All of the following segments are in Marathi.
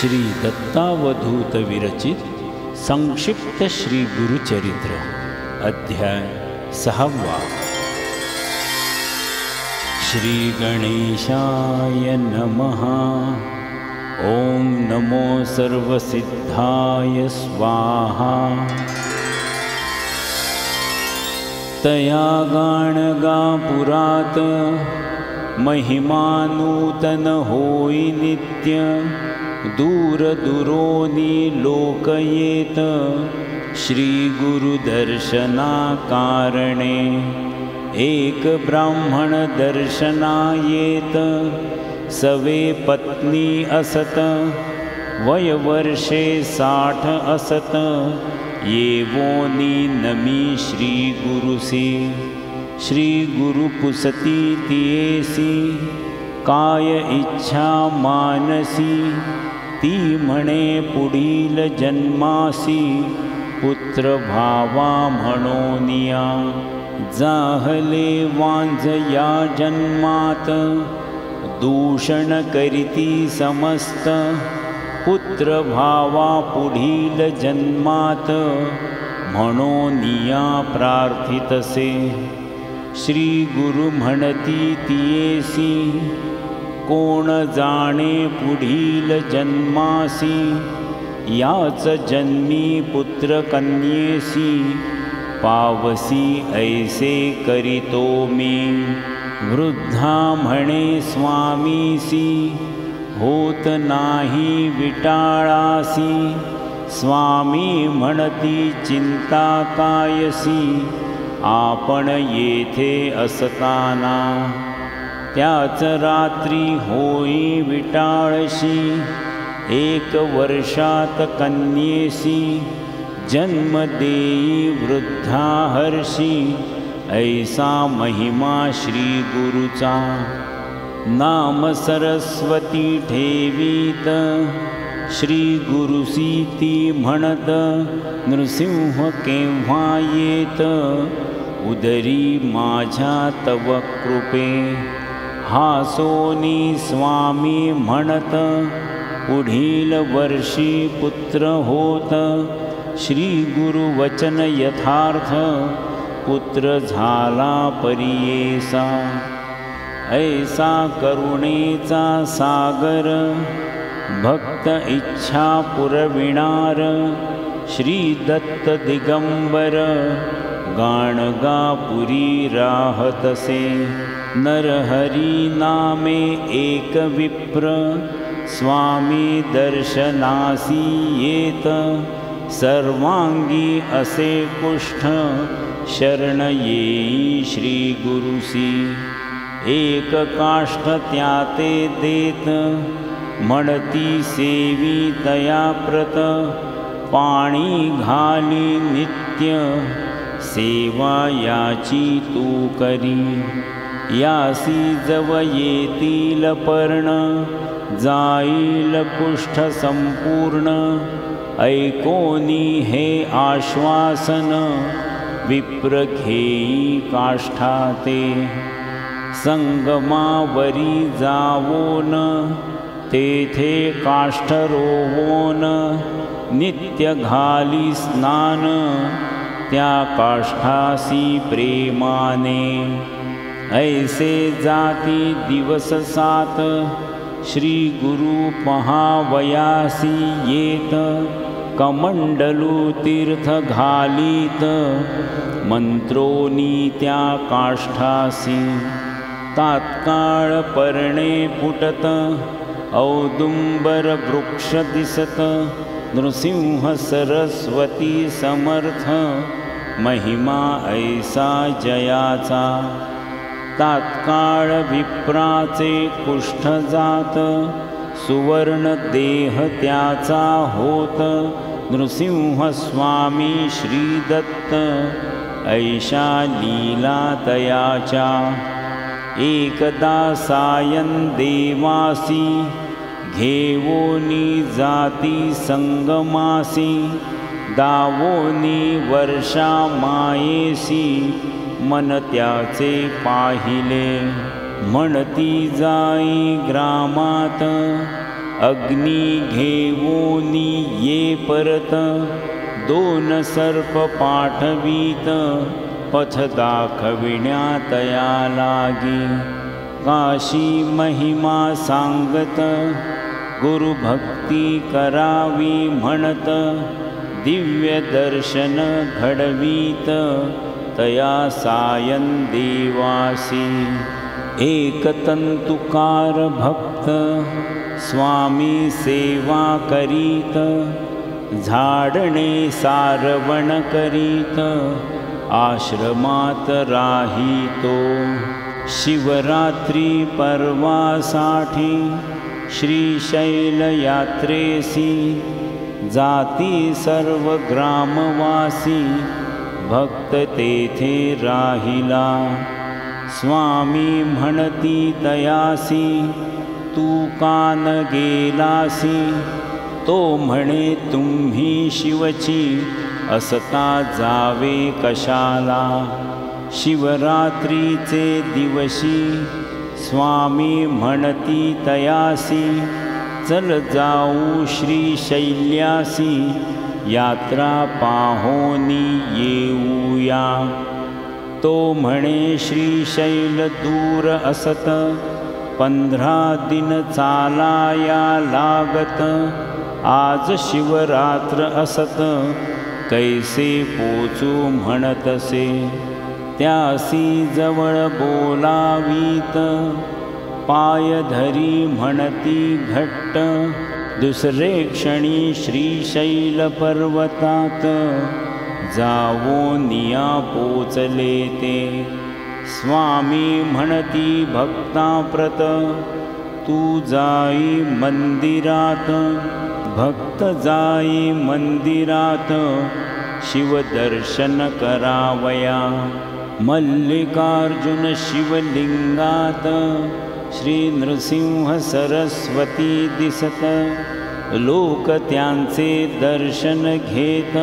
श्री दत्तावधूत विरचित संक्षिप्त श्री गुरुचरित्र अध्याय 6। श्री गणेशाय नमः। ओम नमो सर्वसिद्धाय स्वाहा। तया गाणगा पुरात महिमानूतन होई नित्य। दूर दुरोनी लोक येत श्री गुरुदर्शना कारणे। एक ब्राह्मण दर्शना येत सवे पत्नी असत। वय वर्षे 60 असत येवोनी नमी श्री गुरुसी। श्री गुरु पुसती तियेसी काय इच्छा मानसी। ती म्हणे पुढील जन्मासी पुत्र भावा म्हणोनिया। जाहले वांझ या जन्मात दूषण करीती समस्त। पुत्र भावा पुढील जन्मात म्हणोनिया प्रार्थितसे। श्री गुरु म्हणती तियेसी कोण जाणे पुढील जन्मासी। याच जन्मी पुत्र कन्येसी पावसी ऐसे करीतो मी। वृद्धा म्हणे स्वामीसी होत नाही विटाळासी। स्वामी म्हणती चिंता कायसी आपण येथे असताना। त्याच रात्री होई विटाळशी 1 वर्षात कन्येसी। जन्म देई वृद्धा हर्षी ऐसा महिमा श्री गुरुचा। नाम सरस्वती ठेवीत श्री गुरुसी ती म्हणत। नृसिंह केव्हा येत उदरी माझ्या तव कृपे। हासोनी स्वामी म्हणत पुढील वर्षी पुत्र होत। श्री गुरु वचन यथार्थ पुत्र झाला परियेसा। ऐसा करुणेचा सागर भक्त इच्छा पुरविणार। श्री दत्त दिगंबर गाणगापुरी राहतसे। नरहरी नामे एक विप्र स्वामी दर्शनासी येत। सर्वांगी असे कुष्ठ शरण येई श्री गुरुसी। एक काष्ठ त्याते देत म्हणती सेवी तया प्रत। पाणी घाली नित्य सेवा याची तू करी। यासी जव येतील पर्ण जाईल कुष्ठ संपूर्ण। ऐकोनी हे आश्वासन विप्र घेई काष्ठाते। संगमावरी जावोन तेथे काष्ठ रोवोन। नित्य घाली स्नान त्या काष्ठासी प्रेमाने। ऐसे जाती दिवस 7 श्री गुरु पहावयासी येत। कमंडलू तीर्थ घालीत मंत्रोनी त्या काष्ठासी। तात्काळ पर्णे फुटत औदुंबर वृक्ष दिसत। नृसिंह सरस्वती समर्थ महिमा ऐसा जयाचा। तात्काळ विप्राचे कुष्ठ जात सुवर्ण देह त्याचा होत। नृसिंह स्वामी श्री दत्त ऐशा लीला तयाच्या। एकदा सायं देवासी घेवोनी जाती संगमासी। दावोनी वर्षा मायेसी मन त्याचे पाहिले। म्हणती जाई ग्रामात अग्नी घेवोनी ये परत, दोन सर्प पाठवीत, पथ दाखविण्या तया लागी. काशी महिमा सांगत, गुरुभक्ती करावी म्हणत, दिव्य दर्शन घडवीत, तया सायं देवासी. एकतंतुकार भक्त, स्वामी सेवा करीत, झाडणे सारवण करीत, आश्रमात राहितो. शिवरात्री पर्वासाठी श्रीशैल यात्रेसी, जाती सर्व ग्रामवासी, भक्त तेथे राहिला. स्वामी म्हणती तयासी, तू कान गेलासी, तो म्हणे तुम्ही शिवची, असता जावे कशाला. शिवरात्रीचे दिवशी स्वामी म्हणती तयासी, चल जाऊ श्रीशैल्यासी, यात्रा पाहोनी येऊया. तो म्हणे श्रीशैल दूर असत, 15 दिन चालाया लागत. आज शिवरात्र असत, कैसे पोचू म्हणतसे. त्यासी जवळ बोलावीत, पाय धरी म्हणती घट्ट. दुसरे क्षणी श्रीशैल पर्वतात, जावोनिया पोचले ते. स्वामी म्हणती भक्ताप्रत, तू जाई मंदिरात. भक्त जाई मंदिरात, शिवदर्शन करावया. मल्लिकार्जुन शिवलिंगात, श्री नृसिंह सरस्वती दिसत. लोक त्यांचे दर्शन घेत,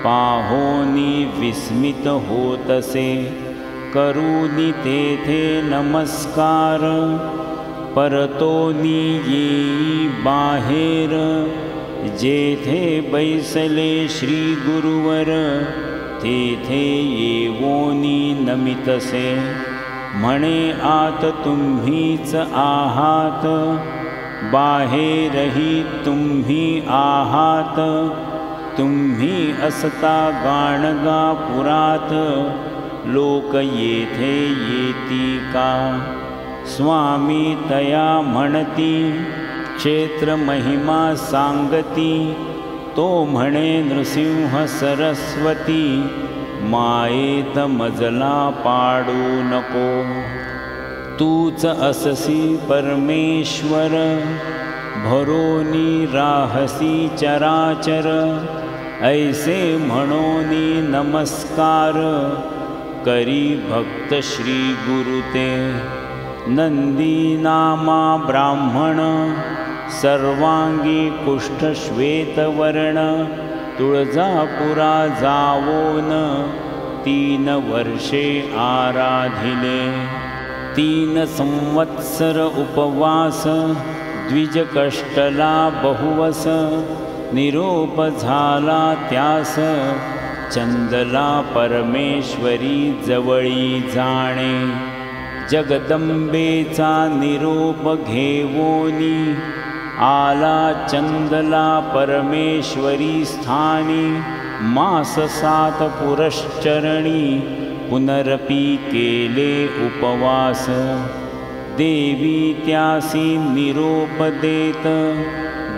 पाहोनी विस्मित होतसे. करूनी तेथे नमस्कार, परतोनी येई बाहेर. जेथे बैसले श्री गुरुवर, तेथे येवोनी नमितसे. म्हणे आत तुम्हीच आहात, बाहेरही तुम्ही आहात. तुम्ही असता गाणगापुरात, लोक येथे येती का. स्वामी तया म्हणती, क्षेत्र महिमा सांगती. तो म्हणे नृसिंह सरस्वती, मायेत मजला पाडू नको. तूच अससी परमेश्वर, भरोनी राहसी चराचर. ऐसे म्हणोनी नमस्कार, करी भक्त श्री गुरुते. नंदी नामा ब्राह्मण, सर्वांगी कुष्ठ श्वेतवर्ण. तुळजापुरा जावोन, 3 वर्षे आराधिले. 3 संवत्सर उपवास, द्विज कष्टला बहुवस. निरोप झाला त्यास, चंदला परमेश्वरी जवळी जाणे. जगदंबेचा निरोप घेवोनी, आला चंदला परमेश्वरी स्थानी. मास 7 पुरश्चरणी, पुनरपी केले उपवास. देवी त्यासी निरोप देत,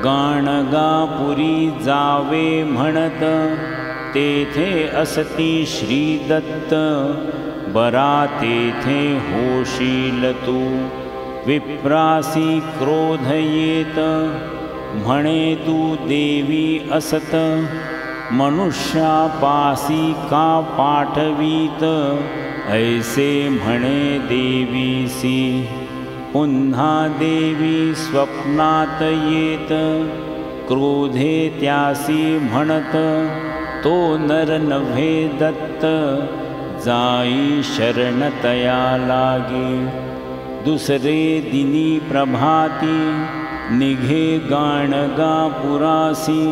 गाणगापुरी जावे म्हणत. तेथे असती श्री दत्त, बरा तेथे होशील तू. विप्रासी क्रोध येत, म्हणे तू देवी असत. मनुष्यापासी का पाठवीत, ऐसे म्हणे देवीसी. पुन्हा देवी स्वप्नात येत, क्रोधे त्यासी म्हणत. तो नर नव्हे दत्त, जाई शरण तया लागे. दुसरे दिनी प्रभाती, निघे गाणगा पुरासी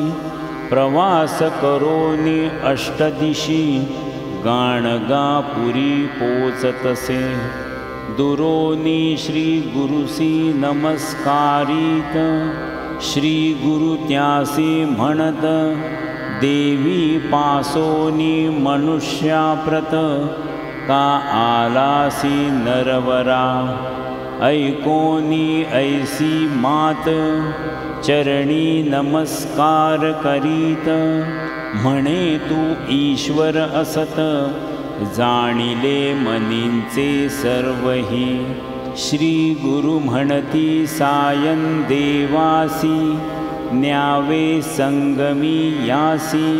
प्रवास करोनी अष्टदिशी गाणगा पुरी पोचतसे दुरोनी श्री गुरुसी नमस्कारित श्री गुरु त्यासी म्हणत देवी पासोनी मनुष्याप्रत का आलासी नरवरा ऐकोनी ऐसी मात चरणी नमस्कार करीत म्हणे तू ईश्वर असत जाणिले मनींचे सर्वही श्री गुरु म्हणती सायं देवासी न्यावे संगमी यासी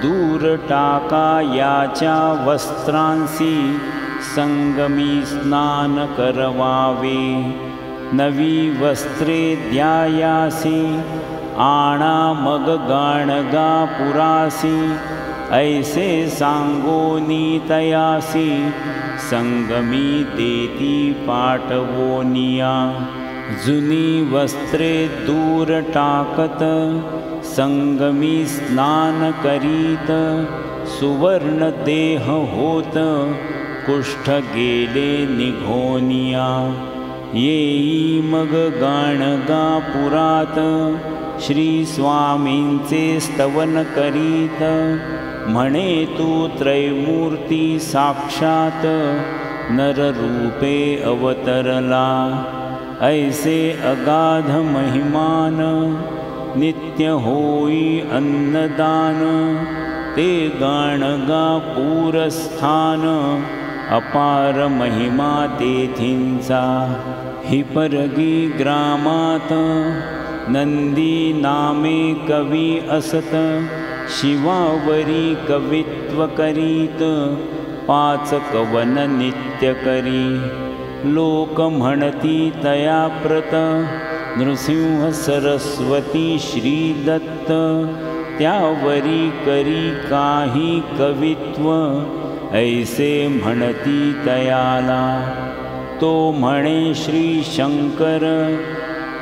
दूर टाका याच्या वस्त्रांसी संगमी स्नान करवावे नवी वस्त्रे द्यायासी आणा मग गाणगा पुरासी ऐसे सांगोनी तयासी संगमी देती पाठवोनिया जुनी वस्त्रे दूर टाकत संगमी स्नान करीत सुवर्ण देह होत कुष्ठ गेले निघोनिया येई मग गाणगा पुरात श्री स्वामींचे स्तवन करीत म्हणे तू त्रैमूर्ती साक्षात नररूपे अवतरला ऐसे अगाध महिमान नित्य होई अन्नदान ते गाणगा पूरस्थान अपार महिमा तेथींचा हिपरगी ग्रामात नंदी नामे कवी असत शिवावरी कवित्व करीत पाच कवन नित्य करी लोक म्हणती तया प्रत नृसिंह सरस्वती श्री दत्त त्यावरी करी काही कवित्व ऐसे म्हणती तयाला तो म्हणे श्री शंकर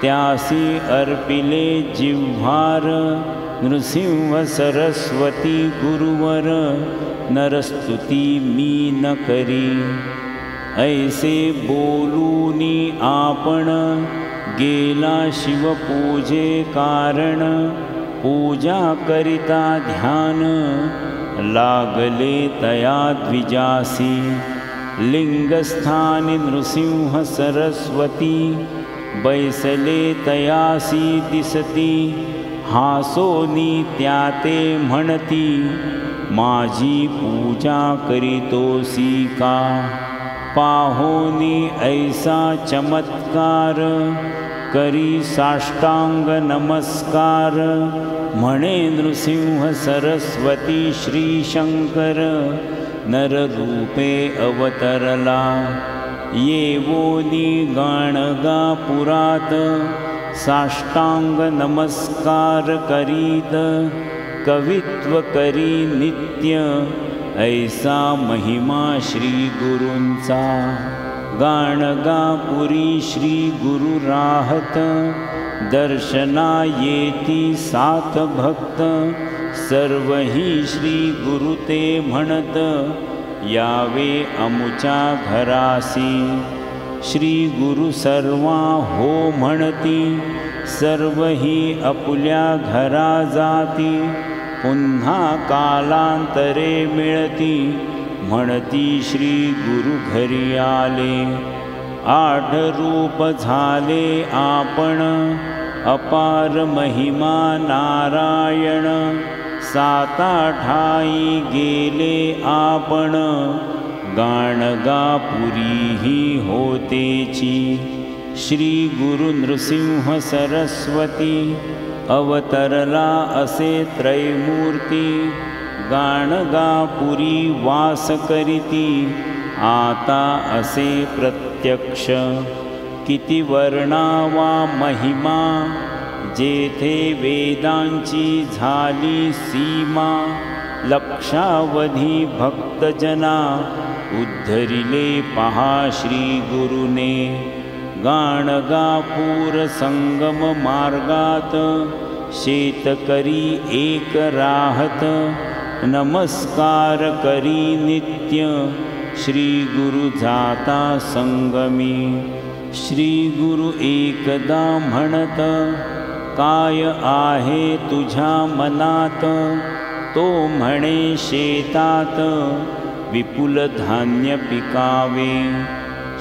त्यासी अर्पिले जिव्हार नृसिंह सरस्वती गुरुवर नरस्तुती मी न करी ऐसे बोलूनी आपण गेला शिवपूजे कारण पूजा करिता ध्यान लागले तया द्विजासी लिंगस्थानी नृसिंह सरस्वती बैसले तयासी दिसती हासोनी त्याते म्हणती माझी पूजा करीतोसी का पाहोनी ऐसा चमत्कार करी साष्टांग नमस्कार म्हणे नृसिंह सरस्वती श्री शंकर नररूपे अवतरला येवोनी गाणगा पुरात साष्टांग नमस्कार करीत कवित्व करी नित्य ऐसा महिमा श्री गुरूंचा गाणगापुरी श्री गुरु राहत दर्शना येती सात भक्त सर्वही श्री गुरु ते म्हणत यावे अमुच्या घरासी श्री गुरु सर्वा हो म्हणती सर्वही आपुल्या घरा जाती पुन्हा कालांतरे मिळती म्हणती श्री गुरु घरी आले आठ रूप झाले आपण अपार महिमा नारायण साताठाई गेले आपण गाणगापुरी ही होतेची श्री गुरु नृसिंह सरस्वती अवतरला असे त्रैमूर्ती गाणगापुरी वास करीती आता असे प्रत्यक्ष किती वर्णावा महिमा जेथे वेदांची झाली सीमा लक्षावधी भक्तजना उद्धरिले पहा श्री गुरुने गाणगापूर संगम मार्गात शेतकरी एक राहत नमस्कार करी नित्य श्री गुरु जाता संगमी श्री गुरु एकदा म्हणत काय आहे तुझ्या मनात तो म्हणे शेतात विपुल धान्य पिकावे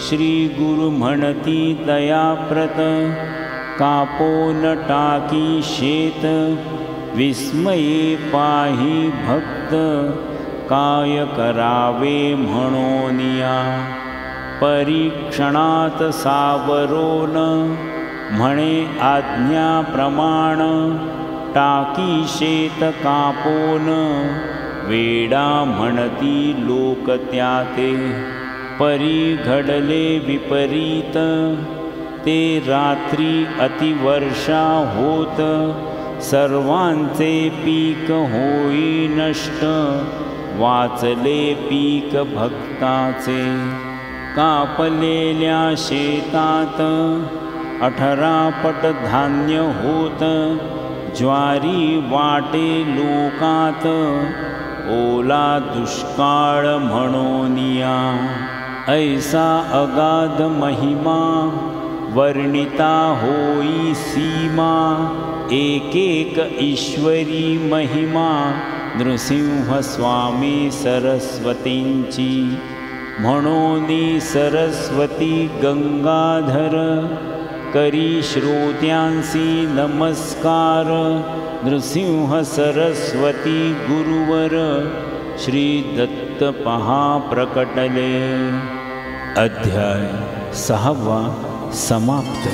श्री गुरु म्हणती दयाप्रत कापोन टाकी शेत विस्मये पाही भक्त काय करावे म्हणोनिया परीक्षणात सावरोन म्हणे आज्ञाप्रमाण टाकी शेत कापोन वेडा म्हणती लोक त्याते परी घडले विपरीत ते रात्री अतिवर्षा होत सर्वांचे पीक होई नष्ट वाचले पीक भक्ताचे कापलेल्या शेतात 18 पट धान्य होत ज्वारी वाटे लोकात ओला दुष्काळ म्हणोनिया ऐसा अगाध महिमा वर्णिता होई सीमा एक एक ईश्वरी महिमा नृसिंह स्वामी सरस्वतींची म्हणोनी सरस्वती गंगाधर करी श्रोत्यांसी नमस्कार नृसिंह सरस्वती गुरुवर श्री दत्त पहा प्रकटले। अध्याय 6 समाप्त।